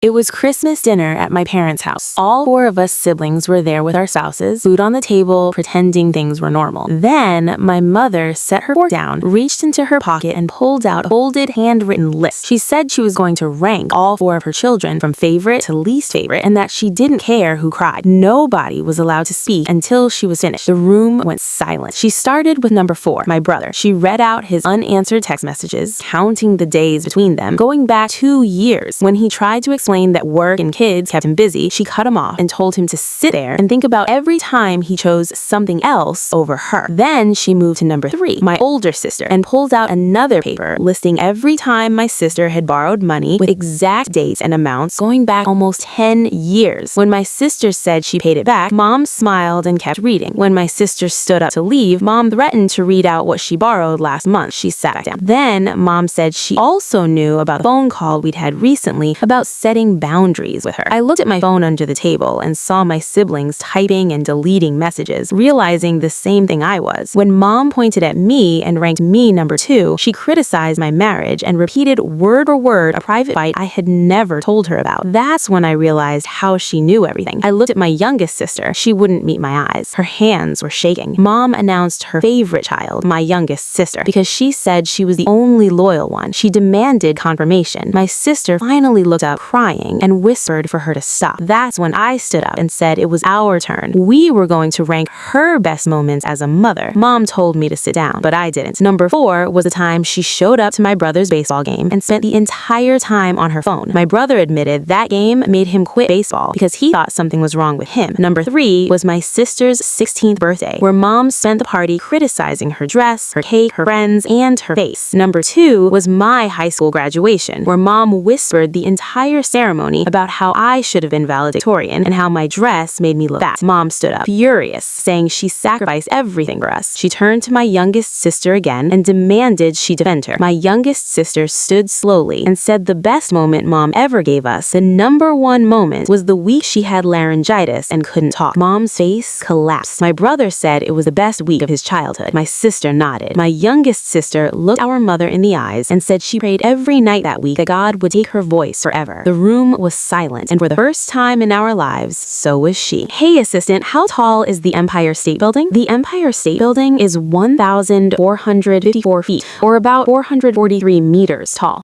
It was Christmas dinner at my parents' house. All 4 of us siblings were there with our spouses, food on the table, pretending things were normal. Then, my mother set her fork down, reached into her pocket, and pulled out a folded, handwritten list. She said she was going to rank all 4 of her children from favorite to least favorite, and that she didn't care who cried. Nobody was allowed to speak until she was finished. The room went silent. She started with number 4, my brother. She read out his unanswered text messages, counting the days between them, going back 2 years. When he tried to explain that work and kids kept him busy, she cut him off and told him to sit there and think about every time he chose something else over her. Then she moved to number 3, my older sister, and pulled out another paper listing every time my sister had borrowed money with exact dates and amounts going back almost 10 years. When my sister said she paid it back, Mom smiled and kept reading. When my sister stood up to leave, Mom threatened to read out what she borrowed last month. She sat back down. Then Mom said she also knew about the phone call we'd had recently about setting boundaries with her. I looked at my phone under the table and saw my siblings typing and deleting messages, realizing the same thing I was. When Mom pointed at me and ranked me number 2, she criticized my marriage and repeated word for word a private fight I had never told her about. That's when I realized how she knew everything. I looked at my youngest sister. She wouldn't meet my eyes. Her hands were shaking. Mom announced her favorite child, my youngest sister, because she said she was the only loyal one. She demanded confirmation. My sister finally looked up, crying, and whispered for her to stop. That's when I stood up and said it was our turn. We were going to rank her best moments as a mother. Mom told me to sit down, but I didn't. Number 4 was the time she showed up to my brother's baseball game and spent the entire time on her phone. My brother admitted that game made him quit baseball because he thought something was wrong with him. Number 3 was my sister's 16th birthday, where Mom spent the party criticizing her dress, her cake, her friends, and her face. Number 2 was my high school graduation, where Mom whispered the entire ceremony about how I should have been valedictorian and how my dress made me look fat. Mom stood up, furious, saying she sacrificed everything for us. She turned to my youngest sister again and demanded she defend her. My youngest sister stood slowly and said the best moment Mom ever gave us, the number 1 moment, was the week she had laryngitis and couldn't talk. Mom's face collapsed. My brother said it was the best week of his childhood. My sister nodded. My youngest sister looked our mother in the eyes and said she prayed every night that week that God would take her voice forever. The room was silent, and for the first time in our lives, so was she. Hey assistant, how tall is the Empire State Building? The Empire State Building is 1,454 feet, or about 443 meters tall.